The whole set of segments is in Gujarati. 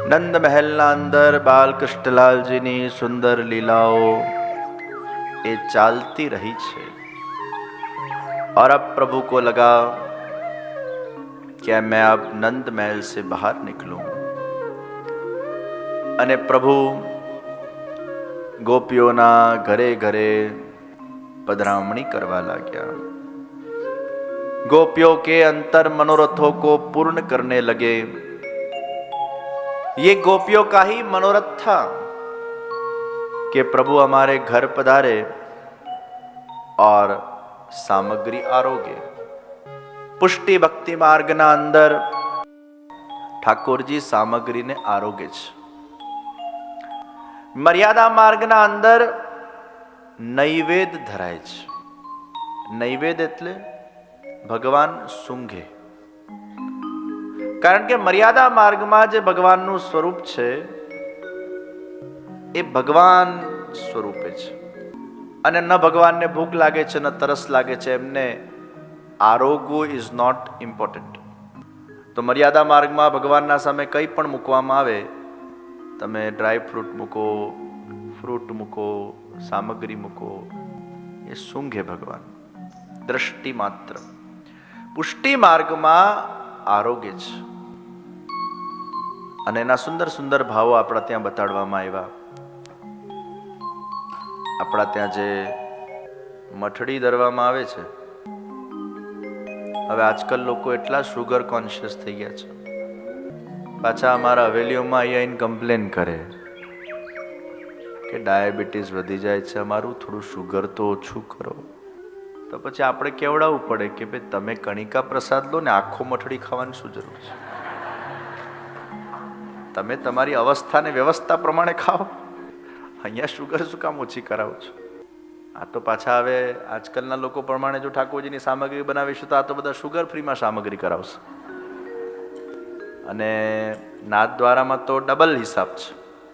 नंद महलना अंदर बालकृष्णलालजीनी सुंदर लीलाओं ये चालती रही है। और अब प्रभु को लगा कि मैं अब नंद महल से बाहर निकलूं। अने प्रभु गोपीओना घरे घरे पधरामणी करवा लाग्या। गोपियों के अंतर मनोरथों को पूर्ण करने लगे। ये गोपियों का ही मनोरथ था कि प्रभु हमारे घर पधारे और सामग्री आरोगे। पुष्टि भक्ति मार्ग ना अंदर ठाकुरजी सामग्री ने आरोगे छ। मर्यादा मार्ग ना अंदर नैवेद्य धराय छ। नैवेद्य एटले भगवान सूंघे। कारण के मर्यादा मार्ग में जे भगवान स्वरूप है ए भगवान स्वरूपे छे। अने न भगवान ने भूख लागे छे न तरस लागे छे। एमने आरोगो इज नॉट इम्पोर्टન્ટ। तो मर्यादा मार्ग में भगवान सामे कई पण मूकवामां आवे, तमे ड्राय फ्रूट मूको, फ्रूट मूको, सामग्री मूको, ये सूंघे भगवान दृष्टि मात्र। पुष्टि मार्ग में आरोग्य छे। અને એના સુંદર સુંદર ભાવો આપણા ત્યાં બતાડવામાં આવ્યા। આપણા ત્યાં જે મઠડી ધરવામાં આવે છે, હવે આજકાલ લોકો એટલા શુગર કોન્શિયસ થઈ ગયા છે, પાછા અમારા હવેલીઓમાં અહીંયા કમ્પ્લેન કરે કે ડાયાબિટીસ વધી જાય છે, અમારું થોડું શુગર તો ઓછું કરો। તો પછી આપણે કેવડાવવું પડે કે ભાઈ તમે કણિકા પ્રસાદ લો ને આખો મઠડી ખાવાની શું જરૂર છે? તમે તમારી અવસ્થા ને વ્યવસ્થા પ્રમાણે ખાઓ। અહીંયા શુગર શું કામ ઓછી કરાવો છો? આ તો પાછા હવે આજકાલના લોકો પ્રમાણે જો ઠાકોરજીની સામગ્રી બનાવીશું તો આ તો બધા શુગર ફ્રીમાં સામગ્રી કરાવશે। અને નાથ દ્વારામાં તો ડબલ હિસાબ છે,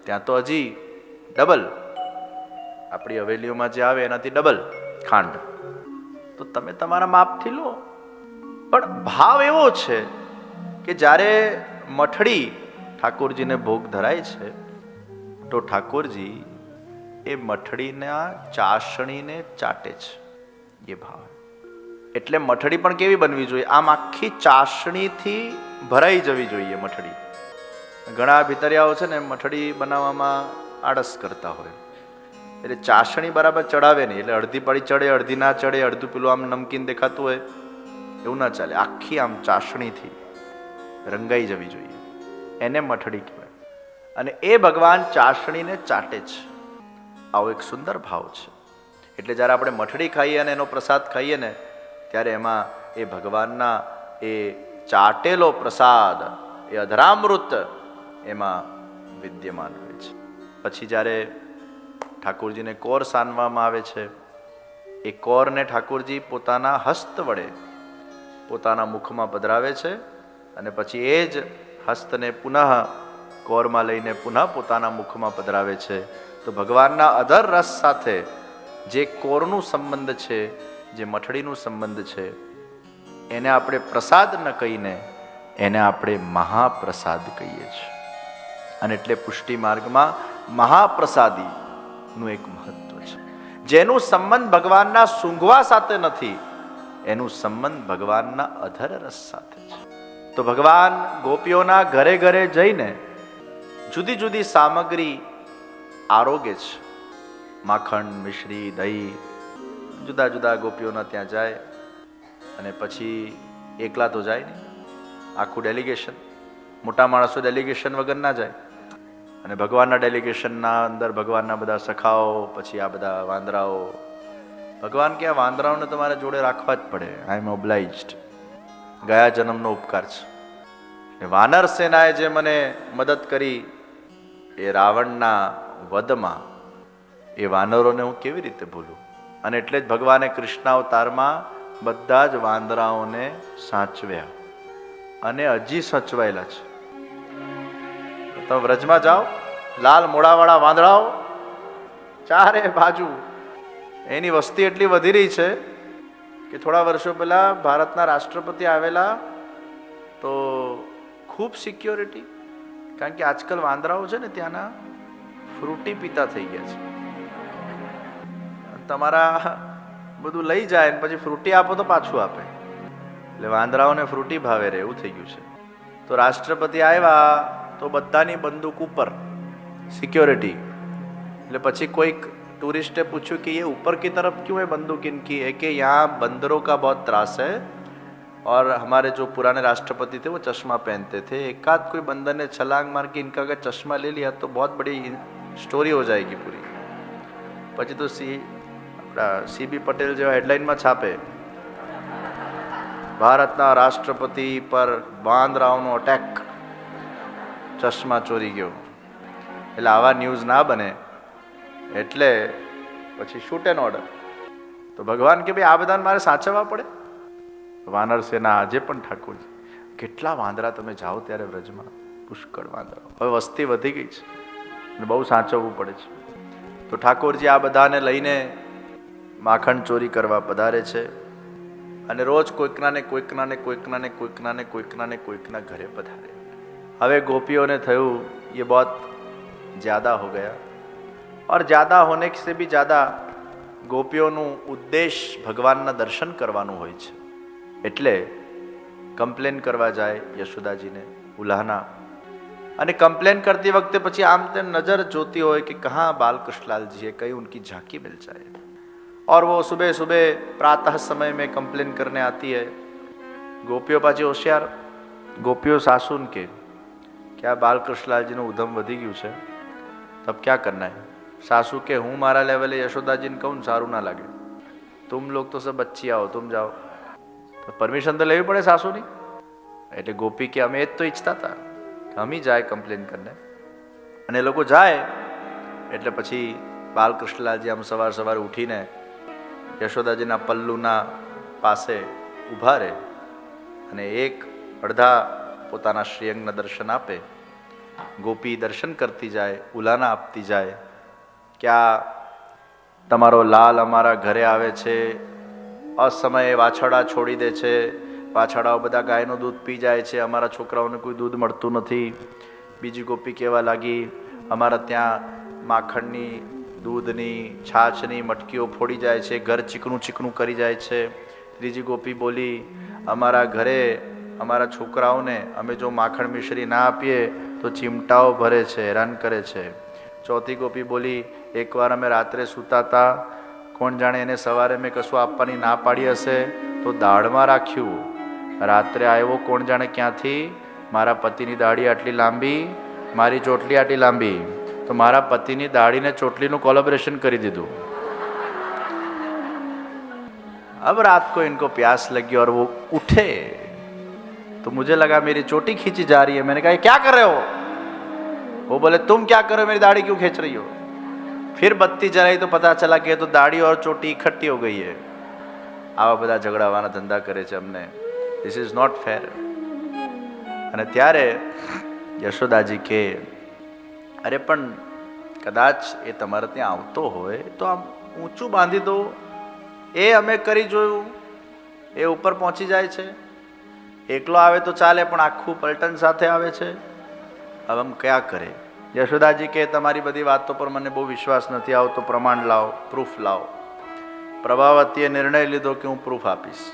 ત્યાં તો હજી ડબલ, આપણી હવેલીઓમાં જે આવે એનાથી ડબલ ખાંડ। તો તમે તમારા માપથી લો, પણ ભાવ એવો છે કે જ્યારે મઠડી ઠાકોરજીને ભોગ ધરાય છે તો ઠાકોરજી એ મઠડીના ચાસણીને ચાટે છે, એ ભાવ। એટલે મઠડી પણ કેવી બનવી જોઈએ? આમ આખી ચાસણીથી ભરાઈ જવી જોઈએ મઠડી। ઘણા ભીતરિયાઓ છે ને મઠડી બનાવવામાં આળસ કરતા હોય, એટલે ચાસણી બરાબર ચડાવે નહીં, એટલે અડધી પાડી ચડે, અડધી ના ચડે, અડધું પેલું આમ નમકીન દેખાતું હોય એવું ના ચાલે। આખી આમ ચાસણીથી રંગાઈ જવી જોઈએ, એને મઠડી કહેવાય। અને એ ભગવાન ચાસણીને ચાટે છે, આવો એક સુંદર ભાવ છે। એટલે જ્યારે આપણે મઠડી ખાઈએ અને એનો પ્રસાદ ખાઈએ ને, ત્યારે એમાં એ ભગવાનના એ ચાટેલો પ્રસાદ, એ અધરામૃત એમાં વિદ્યમાન હોય છે। પછી જ્યારે ઠાકોરજીને કોર સાનવામાં આવે છે, એ કોરને ઠાકોરજી પોતાના હસ્ત વડે પોતાના મુખમાં પધરાવે છે, અને પછી એ જ હસ્તને પુનઃ કોરમાં લઈને પુનઃ પોતાના મુખમાં પધરાવે છે। તો ભગવાનના અધર રસ સાથે જે કોરનું સંબંધ છે, જે મઠડીનું સંબંધ છે, એને આપણે પ્રસાદ ન કહીને એને આપણે મહાપ્રસાદ કહીએ છીએ। અને એટલે પુષ્ટિ માર્ગમાં મહાપ્રસાદીનું એક મહત્વ છે। જેનું સંબંધ ભગવાનના સૂંઘવા સાથે નથી, એનું સંબંધ ભગવાનના અધર રસ સાથે છે। તો ભગવાન ગોપીઓના ઘરે ઘરે જઈને જુદી જુદી સામગ્રી આરોગે છે। માખણ, મિશ્રી, દહીં, જુદા જુદા ગોપીઓના ત્યાં જાય। અને પછી એકલા તો જાય નહીં, આખું ડેલિગેશન, મોટા માણસો ડેલિગેશન વગર ના જાય। અને ભગવાનના ડેલિગેશનના અંદર ભગવાનના બધા સખાઓ, પછી આ બધા વાંદરાઓ। ભગવાન કે આ વાંદરાઓને તમારે જોડે રાખવા જ પડે, આઈ એમ ઓબ્લાઇજ્ડ, ગયા જન્મનો ઉપકાર છે। વાનર સેનાએ જે મને મદદ કરી એ રાવણના વધમાં, એ વાનરોને હું કેવી રીતે ભૂલું? અને એટલે જ ભગવાને કૃષ્ણાવતારમાં બધા જ વાંદરાઓને સાચવ્યા અને હજી સચવાયેલા છે। તમે વ્રજમાં જાઓ, લાલ મોડાવાળા વાંદરાઓ ચારે બાજુ, એની વસ્તી એટલી વધી રહી છે કે થોડા વર્ષો પહેલા ભારતના રાષ્ટ્રપતિ આવેલા તો ખૂબ સિક્યોરિટી, કારણ કે આજકાલ વાંદરાઓ છે ને ત્યાંના ફ્રૂટી પીતા થઈ ગયા છે. તમારા બધું લઈ જાય ને પછી ફ્રૂટી આપો તો પાછું આપે, એટલે વાંદરાઓને ફ્રૂટી ભાવે રે એવું થઈ ગયું છે. તો રાષ્ટ્રપતિ આવ્યા તો બધાની બંદૂક ઉપર સિક્योरिटी. એટલે પછી કોઈક टूरिस्टे पूछा कि ये ऊपर की तरफ क्यों है बंदूक इनकी, है कि यहाँ बंदरों का बहुत त्रास है और हमारे जो पुराने राष्ट्रपति थे वो चश्मा पहनते थे, एक आध कोई बंदर ने छलांग मार के इनका अगर चश्मा ले लिया तो बहुत बड़ी स्टोरी हो जाएगी पूरी. પછી તો સીબી પટેલ જેવા હેડલાઇનમાં છાપે, ભારતના રાષ્ટ્રપતિ પર વાંદરાઓનો અટેક, ચશ્મા ચોરી ગયો. એટલે આવા ન્યૂઝ ના બને એટલે પછી શૂટ એન્ડ ઓર્ડર. તો ભગવાન કે ભાઈ આ બધાને મારે સાચવવા પડે. વાનર સેના આજે પણ ઠાકોરજી, કેટલા વાંદરા તમે જાઓ ત્યારે વ્રજમાં પુષ્કળ વાંદરા, હવે વસ્તી વધી ગઈ છે અને બહુ સાચવવું પડે છે. તો ઠાકોરજી આ બધાને લઈને માખણ ચોરી કરવા પધારે છે અને રોજ કોઈકના ને કોઈકના ને કોઈકના ને કોઈકના ને કોઈકના ને કોઈકના ઘરે પધારે. હવે ગોપીઓને થયું ये बहुत ज़्यादा हो गया और ज़्यादा होने से भी ज़्यादा ગોપીઓનું ઉદ્દેશ ભગવાનના દર્શન કરવાનું હોય છે, એટલે કમ્પ્લેન કરવા જાય યશોદાજીને ઉલ્હાના. અને કમ્પ્લેન કરતી વખતે પછી આમ તેમ નજર જોતી હોય કે કहाँ बालकृष्णलाल जी है, कहीं उनकी झांकी मिल जाए. और वो सुबह सुबह प्रातः समय में कंप्लेन करने आती है. गोपियों पाછી હોશિયાર, गोपियों सासुन के क्या बालकृष्णलाल जी ने उधम वधी गયું છે, तब क्या करना है. सासू के हूँ मारा लेवले यशोदा जी ने कहूँ सारू ना लगे, तुम लोग तो सब अच्छी आओ, तुम जाओ. तो परमिशन तो लेवी પડે સાસુની. એટલે ગોપી કે અમે એ જ તો ઈચ્છતા હતા કે અમે જાય કમ્પ્લેન કરીને. અને એ લોકો જાય એટલે પછી બાલકૃષ્ણલાલજી આમ સવાર સવારે ઉઠીને યશોદાજીના પલ્લુના પાસે ઊભા રહે અને એક અડધા પોતાના શ્રીઅંગના દર્શન આપે. ગોપી દર્શન કરતી જાય, ઉલાના આપતી જાય કે આ તમારો લાલ અમારા ઘરે આવે છે, અસમયે વાછરડા છોડી દે છે, વાછરડાઓ બધા ગાયનું દૂધ પી જાય છે, અમારા છોકરાઓને કોઈ દૂધ મળતું નથી. બીજી ગોપી કહેવા લાગી અમારા ત્યાં માખણની, દૂધની, છાછની મટકીઓ ફોડી જાય છે, ઘર ચીકણું ચીકણું કરી જાય છે. ત્રીજી ગોપી બોલી અમારા ઘરે અમારા છોકરાઓને અમે જો માખણ મિશ્રી ના આપીએ તો ચીમટાઓ ભરે છે, હેરાન કરે છે. ચોથી ગોપી બોલી એકવાર અમે રાત્રે સૂતા હતા, કોણ જાણે એને સવારે મેં કશું આપવાની ના પાડી હશે તો દાઢમાં રાખ્યું, રાત્રે આવ્યો કોણ જાણે ક્યાંથી, મારા પતિની દાઢી આટલી લાંબી, મારી ચોટલી આટલી લાંબી, તો મારા પતિની દાढ़ी ચોટલીનું कोलैबोरेशन કરી દીધું. अब रात को इनको प्यास लगी और वो उठे तो मुझे लगा मेरी चोटी खींची जा रही है. मैंने कहा क्या कर रहे हो? वो बोले तुम क्या कर रहे हो, मेरी दाढ़ी क्यों खींच रही हो? फिर बत्ती जलाई तो पता चला कि तो दाढ़ी और चोटी इकट्ठी हो गई है. આવા બધા ઝઘડાવાના ધંધા કરે છે અમને. This is not fair. અને ત્યારે યશોદાજી કે અરે પણ કદાચ એ તમારે ત્યાં આવતો હોય તો આમ ઊંચું બાંધી દો. એ અમે કરી જોયું, એ ઉપર પહોંચી જાય છે. એકલો આવે તો ચાલે પણ આખું પલટન સાથે આવે છે. હવે આમ ક્યાં કરે? યશોદાજી કે તમારી બધી વાતો પર મને બહુ વિશ્વાસ નથી આવતો, પ્રમાણ લાવો, પ્રૂફ લાવો. પ્રભાવતીએ નિર્ણય લીધો કે હું પ્રૂફ આપીશ.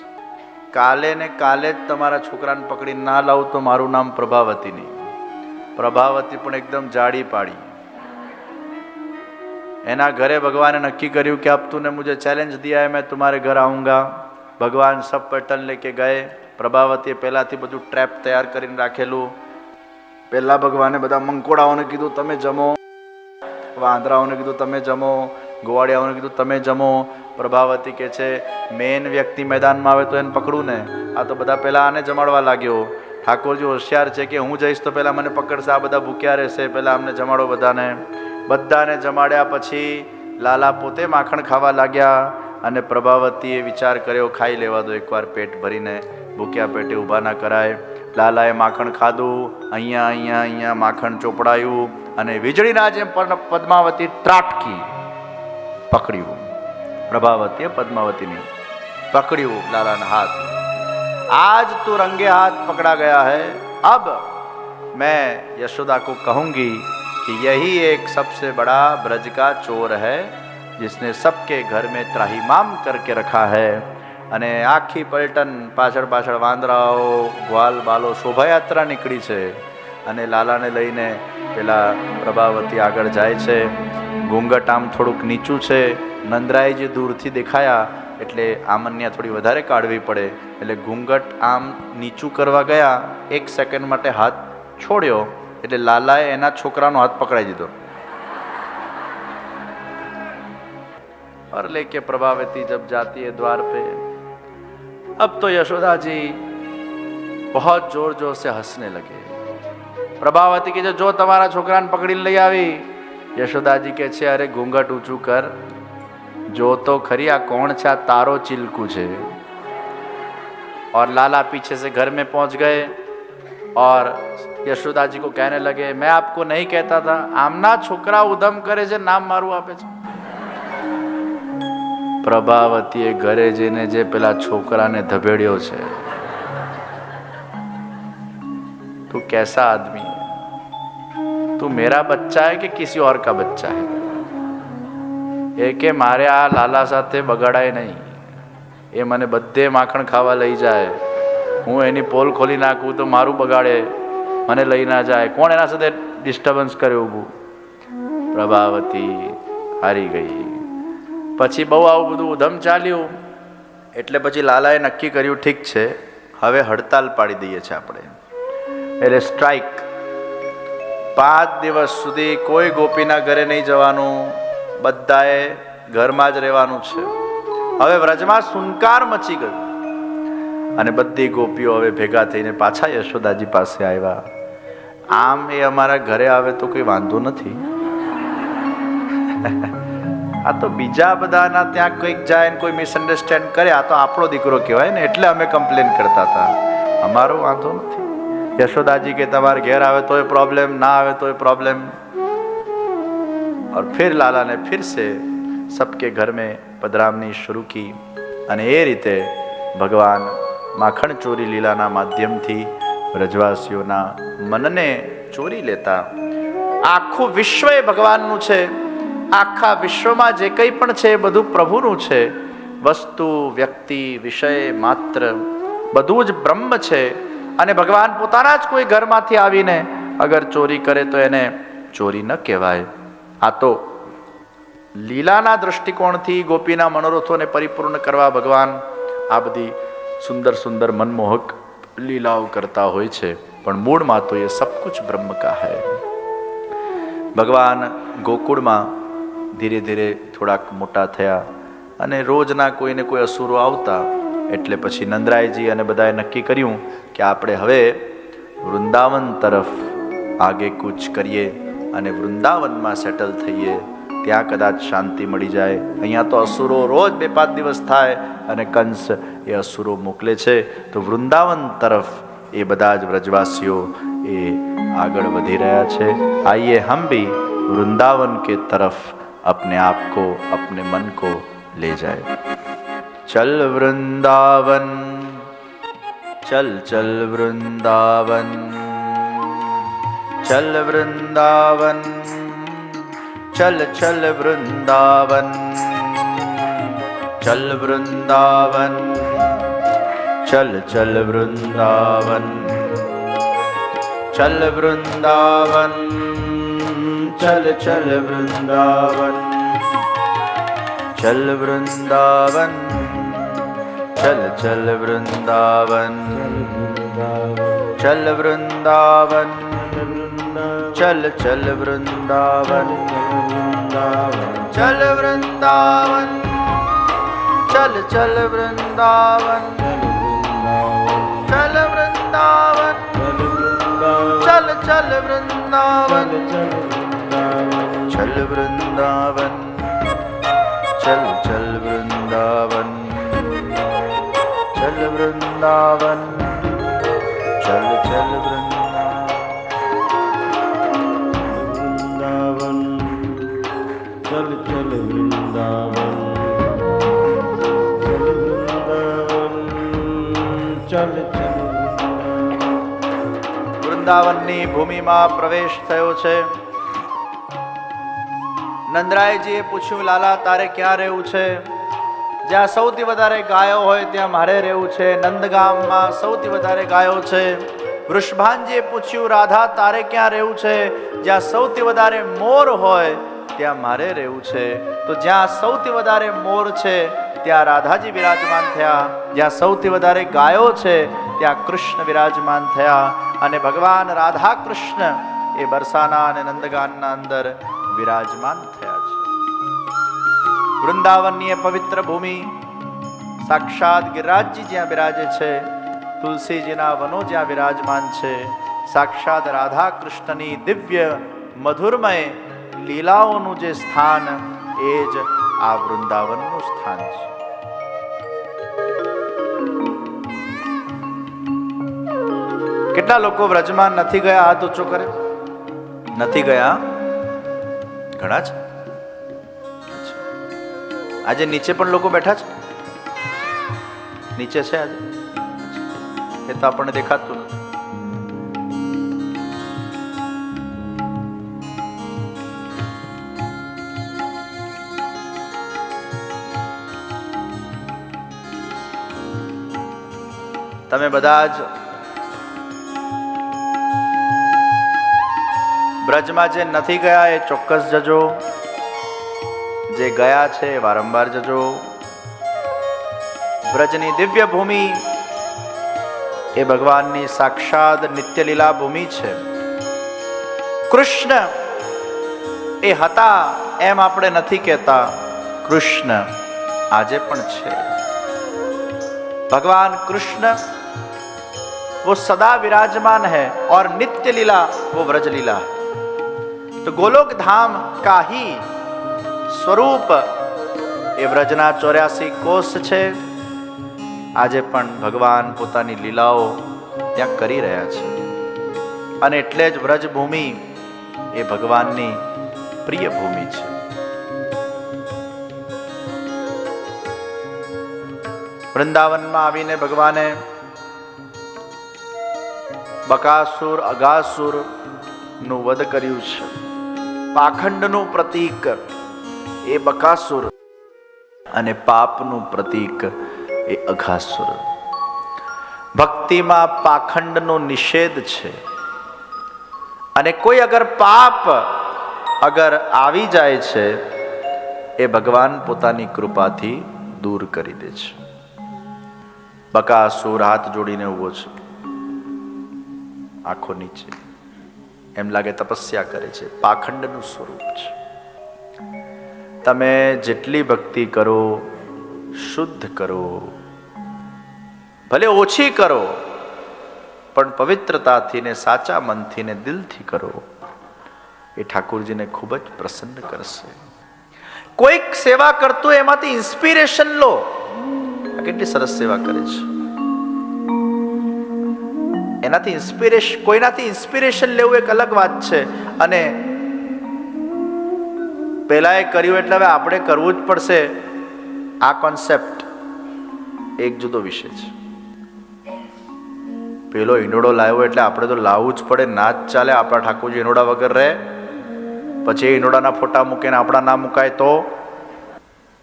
કાલે ને કાલે જ તમારા છોકરાને પકડી ના લાવું તો મારું નામ પ્રભાવતી નહીં. પ્રભાવતી પણ એકદમ જાડી પાડી. એના ઘરે ભગવાને નક્કી કર્યું કે अब तूने मुझे चैलेंज दिया है, मैं तुम्हारे घर आऊँगा. ભગવાન સબ પેટર્ન લેકે ગયે. પ્રભાવતીએ પહેલાંથી બધું ટ્રેપ તૈયાર કરીને રાખેલું. પહેલાં ભગવાને બધા મંકોડાઓને કીધું તમે જમો, વાંદરાઓને કીધું તમે જમો, ગોવાળિયાઓને કીધું તમે જમો. પ્રભાવતી કે છે મેન વ્યક્તિ મેદાનમાં આવે તો એને પકડું ને, આ તો બધા પહેલાં આને જમાડવા લાગ્યો. ઠાકોરજી હોશિયાર છે કે હું જઈશ તો પહેલાં મને પકડશે, આ બધા ભૂખ્યા રહેશે, પહેલાં અમને જમાડો બધાને. બધાને જમાડ્યા પછી લાલા પોતે માખણ ખાવા લાગ્યા અને પ્રભાવતીએ વિચાર કર્યો ખાઈ લેવા દો એકવાર પેટ ભરીને, ભૂખ્યા પેટે ઊભા ના કરાય. લાલાએ માખણ ખાધું, અહીંયા અહીંયા અહીંયા માખણ ચોપડાયું અને વીજળીના જેમ પદ્માવતી ત્રાટકી પકડ્યું. પ્રભાવતીએ પદ્માવતીની पकड़ियो लाला ने हाथ, आज तू रंगे हाथ पकड़ा गया है, अब मैं यशोदा को कहूंगी कि यही एक सबसे बड़ा ब्रज का चोर है जिसने सबके घर में त्राहिमाम करके रखा है। અને આખી પલટન પાછળ પાછળ વાંદરાઓ ગ્વાલ બાલો શોભાયાત્રા નીકળી છે અને લાલાને લઈને પેલા પ્રભાવતી આગળ જાય છે. ઘૂંઘટ આમ થોડુંક નીચું છે, નંદરાયજી દૂરથી દેખાયા એટલે આમન્યા થોડી વધારે કાઢવી પડે એટલે ઘૂંઘટ આમ નીચું કરવા ગયા, એક સેકન્ડ માટે હાથ છોડ્યો એટલે લાલાએ એના છોકરાનો હાથ પકડાઈ દીધો और लेके प्रभावती जब जाती है द्वार पे, अब तो यशोदा जी बहुत जोर जोर से हंसने लगे. प्रभावती के जो તમારા છોકરાને પકડીને લઈ આવી. યશોદાજી કે છે અરે ઘૂંઘટ ઊંચું કર, જો તો ખરી આ કોણ છે, આ તારો ચિલકુ છે. और लाला पीछे से घर में पहुंच गए और यशोदा जी को कहने लगे मैं आपको नहीं कहता था आमना छोकरा उधम करे છે, નામ મારું આપે છે. પ્રભાવતીએ ઘરે જઈને જે પેલા છોકરાને ધબેડ્યો છે, તું कैसा आदमी है, તું मेरा बच्चा है कि किसी और का बच्चा है. એ કે મારે આ લાલા સાથે બગાડાય નહીં, એ મને બધે માખણ ખાવા લઈ જાય, હું એની પોલ ખોલી નાખું તો મારું બગાડે, મને લઈ ના જાય, કોણ એના સાથે ડિસ્ટર્બન્સ કરે ઊભું. પ્રભાવતી હારી ગઈ. પછી બહુ આવું બધું ઉધમ ચાલ્યું એટલે પછી લાલાએ નક્કી કર્યું ઠીક છે હવે હડતાલ પાડી દઈએ છીએ આપણે, એટલે સ્ટ્રાઇક. 5 દિવસ સુધી કોઈ ગોપીના ઘરે નહીં જવાનું, બધાએ ઘરમાં જ રહેવાનું છે. હવે વ્રજમાં સુનકાર મચી ગયું અને બધી ગોપીઓ હવે ભેગા થઈને પાછા યશોદાજી પાસે આવ્યા. આમ એ અમારા ઘરે આવે તો કોઈ વાંધો નથી, આ તો બીજા બધાના ત્યાં કોઈક જાય ને કોઈ મિસઅન્ડરસ્ટેન્ડ કરે, આ તો આપણો દીકરો કહેવાય ને, એટલે અમે કમ્પ્લેન કરતા હતા, અમારો વાંધો નથી. यशोदा जी के तुम्हारे घर आवे तो प्रॉब्लम, ना आवे तो प्रॉब्लम. और फिर लाला ने फिर से सबके घर में पधरामनी शुरू की અને એ રીતે ભગવાન માખણ ચોરી લીલાના માધ્યમથી વ્રજવાસીઓના મનને ચોરી લેતા. આખું વિશ્વ એ ભગવાનનું છે, આખા વિશ્વમાં જે કંઈ પણ છે એ બધું પ્રભુનું છે. વસ્તુ, વ્યક્તિ, વિષય માત્ર બધું જ બ્રહ્મ છે. અને ભગવાન પોતાના જ કોઈ ઘરમાંથી આવીને અગર ચોરી કરે તો એને ચોરી ન કહેવાય. આ તો લીલાના દૃષ્ટિકોણથી ગોપીના મનોરથોને પરિપૂર્ણ કરવા ભગવાન આ બધી સુંદર સુંદર મનમોહક લીલાઓ કરતા હોય છે, પણ મૂળમાં તો એ સબ કુછ બ્રહ્મ કા હૈ. ભગવાન ગોકુળમાં ધીરે ધીરે થોડાક મોટા થયા અને રોજના કોઈને કોઈ અસુરો આવતા, એટલે પછી નંદરાયજી અને બધાએ નક્કી કર્યું કે આપણે હવે વૃંદાવન તરફ આગે કૂચ કરીએ અને વૃંદાવનમાં સેટલ થઈએ, ત્યાં કદાચ શાંતિ મળી જાય. અહીંયા તો અસુરો રોજ 2-5 દિવસ થાય અને કંસ એ અસુરો મોકલે છે, તો વૃંદાવન તરફ એ બધા જ વ્રજવાસીઓ એ આગળ વધી રહ્યા છે. આइए हम भी वृंदावन के तरफ अपने आप को, अपने मन को ले जाए. चल वृंदावन, चल चल वृंदावन, चल वृंदावन, चल चल वृंदावन, चल वृंदावन, चल चल वृंदावन, चल वृंदावन, चल चल वृंदावन, चल वृंदावन, चल चल वृंदावन, चल वृंदावन, चल चल वृंदावन, चल वृंदावन, चल चल वृंदावन, चल वृंदावन, चल चल वृंदावन, चल वृंदावन, चल चल वृंदावन, चल वृंदावन, चल चल वृंदावन, चल चल वृंदावन, चल वृंदावन, ચલ ચલ. વૃંદાવનની ભૂમિમાં પ્રવેશ થયો છે. નંદરાયજીએ પૂછ્યું, લાલા તારે ક્યાં રહેવું છે? જ્યાં સૌથી વધારે ગાયો હોય ત્યાં મારે રહેવું છે. નંદગામમાં સૌથી વધારે ગાયો છે. વૃષભાનજીએ પૂછ્યું, રાધા તારે ક્યાં રહેવું છે? જ્યાં સૌથી વધારે મોર હોય ત્યાં મારે રહેવું છે. તો જ્યાં સૌથી વધારે મોર છે ત્યાં રાધાજી વિરાજમાન થયા. જ્યાં સૌથી વધારે ગાયો છે ત્યાં કૃષ્ણ વિરાજમાન થયા. અને ભગવાન રાધા કૃષ્ણ એ બરસાના અને નંદગાનના અંદર વિરાજમાન થયા છે. વૃંદાવનની એ પવિત્ર ભૂમિ, સાક્ષાત ગિરિરાજજી જ્યાં બિરાજે છે, તુલસીજીના વનો જ્યાં વિરાજમાન છે, સાક્ષાત રાધા કૃષ્ણની દિવ્ય મધુરમય લીલાઓનું જે સ્થાન, એ જ આ વૃંદાવનનું સ્થાન છે. કેટલા લોકો વ્રજમાં નથી ગયા? હાથ ઊંચો કરે. નથી ગયા? ઘણા છે. આજે નીચે પણ લોકો બેઠા છે? નીચે છે આજે? એ તો આપણને દેખાતું નથી. તમે બધા જ બ્રજમાં જે નથી ગયા એ ચોક્કસ જજો. જે ગયા છે એ વારંવાર જજો. બ્રજની દિવ્ય ભૂમિ એ ભગવાનની સાક્ષાત નિત્ય લીલા ભૂમિ છે. કૃષ્ણ એ હતા એમ આપણે નથી કહેતા, કૃષ્ણ આજે પણ છે. भगवान कृष्ण वो सदा विराजमान है और नित्य लीला वो व्रज लीला है. तो गोलोक धाम का ही स्वरूप એ વ્રજના 84 કોષ છે. આજે પણ ભગવાન પોતાની લીલાઓ ત્યાં કરી રહ્યા છે. અને એટલે જ વ્રજ ભૂમિ એ ભગવાનની પ્રિય ભૂમિ છે. વૃંદાવનમાં આવીને ભગવાને બકાસુર અગાસુર નું વધ કર્યું છે. પાખંડનું પ્રતીક એ બકાસુર અને પાપનું પ્રતીક એ અઘાસુર. ભક્તિમાં પાખંડનો નિષેધ છે. અને કોઈ અગર પાપ અગર આવી જાય છે એ ભગવાન પોતાની કૃપાથી દૂર કરી દે છે. બકાસુર હાથ જોડીને ઊભો છે, આંખો નીચે, એમ લાગે તપસ્યા કરે છે. પાખંડનું સ્વરૂપ છે. તમે જેટલી ભક્તિ કરો, શુદ્ધ કરો, ભલે ઓછી કરો, પણ પવિત્રતાથી ને સાચા મનથી ને દિલથી કરો, એ ઠાકોરજીને ખૂબ જ પ્રસન્ન કરશે. કોઈક સેવા કરતું એમાંથી ઇન્સ્પિરેશન લો. કેટલી સરસ સેવા કરે છે. એનાથી ઇન્સ્પિરેશન, કોઈનાથી ઇન્સ્પિરેશન લેવું એક અલગ વાત છે. અને પહેલા એ કર્યું એટલે હવે આપણે કરવું જ પડશે, આ કોન્સેપ્ટ એક જુદો વિષય છે. પેલો ઈંડોળો લાવ્યો એટલે આપણે તો લાવવું જ પડે, ના જ ચાલે. આપણા ઠાકોરજી ઈંડોળા વગર રહે, પછી ઈંડોળાના ફોટા મૂકીને આપણા ના મુકાય તો?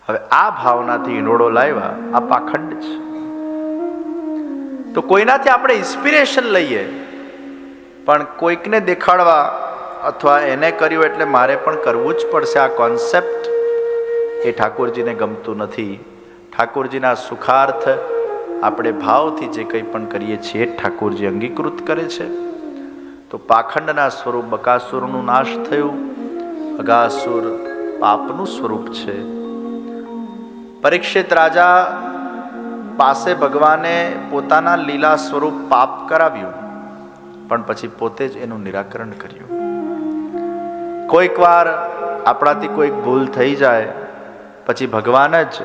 હવે આ ભાવનાથી ઈંડોળો લાવ્યા, આ પાખંડ છે. તો કોઈનાથી આપણે ઇન્સ્પિરેશન લઈએ, પણ કોઈકને દેખાડવા અથવા એને કર્યું એટલે મારે પણ કરવું જ પડશે, આ કોન્સેપ્ટ એ ઠાકોરજીને ગમતું નથી. ઠાકોરજીના સુખાર્થ આપણે ભાવથી જે કંઈ પણ કરીએ છીએ ઠાકોરજી અંગીકૃત કરે છે. તો પાખંડના સ્વરૂપ બકાસુરનું નાશ થયું. અગાસુર પાપનું સ્વરૂપ છે. પરીક્ષિત રાજા પાસે ભગવાને પોતાના લીલા સ્વરૂપ પાપ કરાવ્યું, પણ પછી પોતે જ એનું નિરાકરણ કર્યું. કોઈક વાર આપણાથી કોઈક ભૂલ થઈ જાય, પછી ભગવાન જ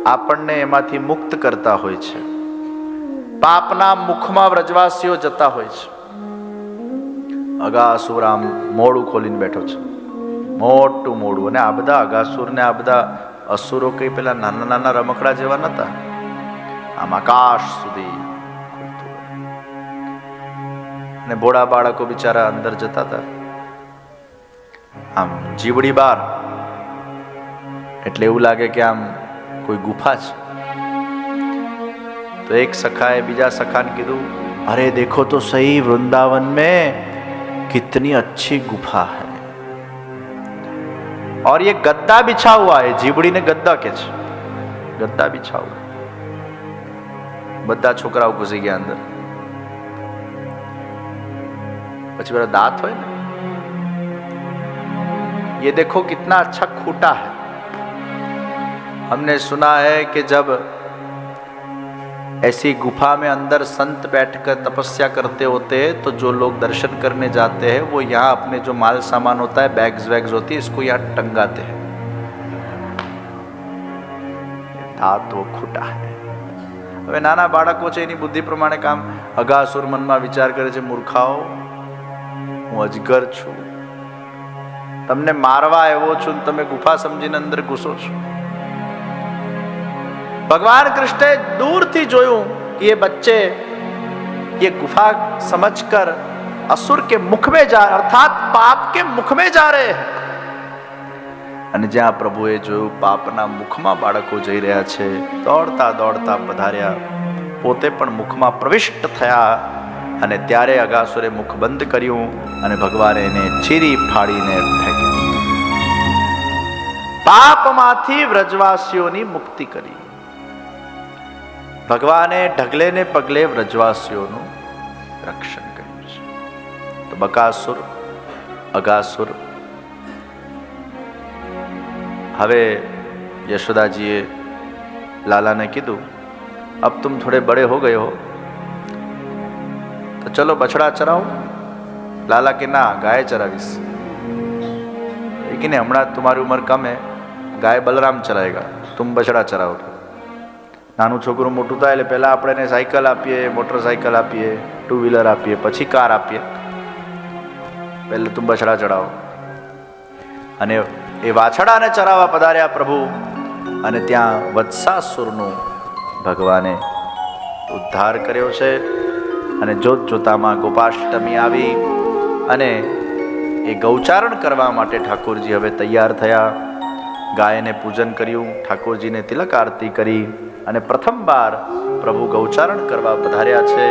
આપણને એમાંથી મુક્ત કરતા હોય છે. પાપના મુખમાં વ્રજવાસીઓ જતા હોય છે. અગાસુર આમ મોડું ખોલીને બેઠો છે, મોટું મોડું. અને આ બધા અગાસુર ને આ બધા અસુરો કઈ પેલા નાના નાના રમકડા જેવા નતા. આમ આકાશ સુધી ખુલતું હોય. અને ભોળા બાળકો બિચારા અંદર જતા હતા, આમ જીવડી બાર એટલે એવું લાગે કે આમ કોઈ ગુફા છે. તો એક સખાએ બીજા સખાને કીધું, અરે देखो तो सही वृंदावन में कितनी अच्छी गुफा है और ये गद्दा बिछा हुआ है. जीवड़ी ने गद्दा કે છે, गद्दा बिछा हुआ. બધા છોકરાઓ ઘૂસી ગયા અંદર. પછી પેલા દાંત હોય ને, ये देखो कितना अच्छा खूटा है. हमने सुना है कि जब ऐसी गुफा में अंदर संत बैठकर तपस्या करते होते हैं तो जो लोग दर्शन करने जाते हैं वो यहाँ अपने जो माल सामान होता है, बैग्स वैग्स होती है, इसको यहाँ टंगाते हैं. था तो खूटा है. હવે નાના બાળકો છે, એની બુદ્ધિ પ્રમાણે કામ. અગાસુર મનમાં વિચાર કરે છે, મૂર્ખાઓ, હું અજગર છું, તમને મારવા આવ્યો છું, તમે ગુફા સમજીને અંદર ઘૂસો છો. भगवान कृष्ण दूर थी जोयूं कि ये बच्चे ये गुफा समझकर असुर के मुख में जा, अर्थात पाप के मुख में जा रहे हैं. અને જ્યાં પ્રભુએ જોયું પાપના મુખમાં બાળકો જઈ રહ્યા છે, દોડતા દોડતા પધાર્યા, પોતે પણ મુખમાં પ્રવિષ્ટ થયા. અને ત્યારે અગાસુરે મુખ બંધ કર્યું અને ભગવાને એને ચીરી ફાડીને ફેંકી. પાપમાંથી વ્રજવાસીઓની મુક્તિ કરી. ભગવાને ઢગલે ને પગલે વ્રજવાસીઓનું રક્ષણ કર્યું છે. તો બકાસુર, અગાસુર. હવે યશોદાજીએ લાલાને કીધું, अब तुम थोड़े बड़े हो गए हो तो चलो बछड़ा चराओ. लाला के ना, गाय चरावीस. लेकिन हमारा तुम्हारी उम्र कम है, गाय बलराम चराएगा, तुम बछड़ा चराओगे. નાનું છોકરું મોટું થાય એટલે પહેલાં આપણે એને સાયકલ આપીએ, મોટરસાયકલ આપીએ, ટુ વ્હીલર આપીએ, પછી કાર આપીએ. પહેલે તું બછડા ચડાવો. અને એ વાછડાને ચરાવવા પધાર્યા પ્રભુ. અને ત્યાં વત્સાસુરનું ભગવાને ઉદ્ધાર કર્યો છે. અને જોત જોતામાં ગોપાષ્ટમી આવી અને એ ગૌચારણ કરવા માટે ઠાકોરજી હવે તૈયાર થયા. ગાયને પૂજન કર્યું, ઠાકોરજીને તિલક આરતી કરી અને પ્રથમવાર પ્રભુ ગૌચારણ કરવા પધાર્યા છે.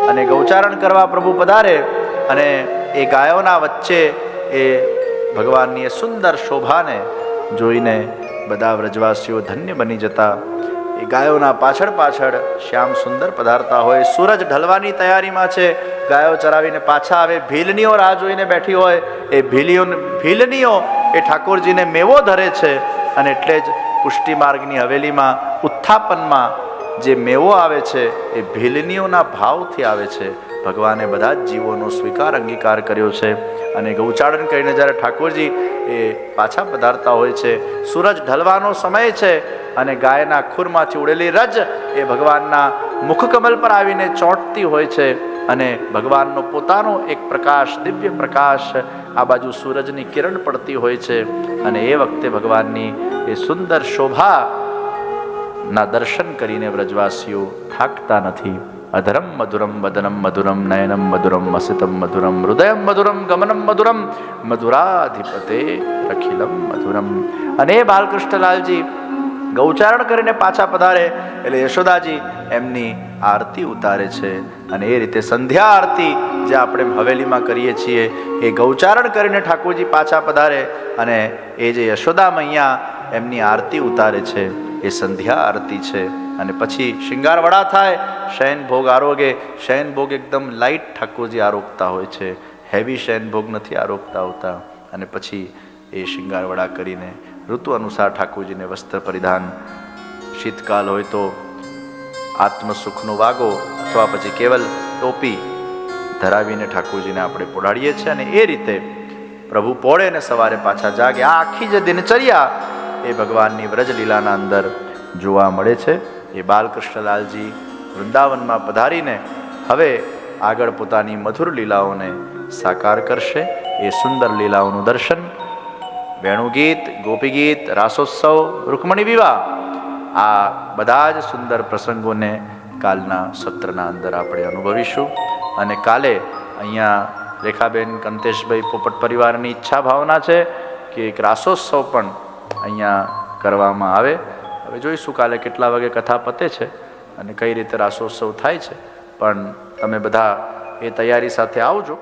અને ગૌચારણ કરવા પ્રભુ પધારે અને એ ગાયોના વચ્ચે એ ભગવાનની એ સુંદર શોભાને જોઈને બધા વ્રજવાસીઓ ધન્ય બની જતા. એ ગાયોના પાછળ પાછળ શ્યામ સુંદર પધારતા હોય. સૂરજ ઢલવાની તૈયારીમાં છે, ગાયો ચરાવીને પાછા આવે. ભીલનીઓ રાહ જોઈને બેઠી હોય. એ ભીલનીઓ એ ઠાકોરજીને મેવો ધરે છે. અને એટલે જ પુષ્ટિ માર્ગની હવેલીમાં ઉત્થાપનમાં જે મેવો આવે છે એ ભીલનીઓના ભાવથી આવે છે. ભગવાને બધા જ જીવોનો સ્વીકાર અંગીકાર કર્યો છે. અને ગૌચારણ કરીને જ્યારે ઠાકોરજી એ પાછા પધારતા હોય છે, સૂરજ ઢલવાનો સમય છે અને ગાયના ખુરમાંથી ઉડેલી રજ એ ભગવાનના મુખકમલ પર આવીને ચોંટતી હોય છે. અને ભગવાનનો પોતાનો એક પ્રકાશ, દિવ્ય પ્રકાશ આ બાજુ સૂરજની કિરણ પડતી હોય છે. અને એ વખતે ભગવાનની એ સુંદર શોભાના દર્શન કરીને વ્રજવાસીઓ થાકતા નથી. અધરમ મધુરમ વદનમ મધુરમ નયનમ મધુરમ અસિતમ મધુરમ હૃદયમ મધુરમ ગમનમ મધુરમ મધુરાધિપતે અખિલમ મધુરમ. અને બાલકૃષ્ણલાલજી ગૌચારણ કરીને પાછા પધારે એટલે યશોદાજી એમની આરતી ઉતારે છે. અને એ રીતે સંધ્યા આરતી જે આપણે હવેલીમાં કરીએ છીએ, એ ગૌચારણ કરીને ઠાકોરજી પાછા પધારે અને એ જે યશોદા મૈયા એમની આરતી ઉતારે છે એ સંધ્યા આરતી છે. અને પછી શિંગારવડા થાય, શયન ભોગ આરોગે. શયન ભોગ એકદમ લાઇટ ઠાકોરજી આરોગતા હોય છે, હેવી શયન ભોગ નથી આરોગતા હોતા. અને પછી એ શિંગારવડા કરીને ઋતુ અનુસાર ઠાકોરજીને વસ્ત્ર પરિધાન, શીતકાલ હોય તો આત્મસુખનો વાગો અથવા પછી કેવલ ટોપી ધરાવીને ઠાકોરજીને આપણે પોડાડીએ છીએ. અને એ રીતે પ્રભુ પોળે ને સવારે પાછા જાગે. આ આખી જે દિનચર્યા એ ભગવાનની વ્રજલીલાના અંદર જોવા મળે છે. એ બાલકૃષ્ણલાલજી વૃંદાવનમાં પધારીને હવે આગળ પોતાની મધુર લીલાઓને સાકાર કરશે. એ સુંદર લીલાઓનું દર્શન, વેણુગીત, ગોપીગીત, રાસોત્સવ, રૂકમણી વિવાહ આ બધા જ સુંદર પ્રસંગોને કાલના સત્રના અંદર આપણે અનુભવીશું. અને કાલે અહીંયા રેખાબેન, કંતેશભાઈ, પોપટ પરિવારની ઈચ્છા ભાવના છે કે એક રાસોત્સવ પણ અહીંયા કરવામાં આવે. હવે જોઈશું કાલે કેટલા વાગે કથા પતે છે અને કઈ રીતે રાસોત્સવ થાય છે, પણ તમે બધા એ તૈયારી સાથે આવજો.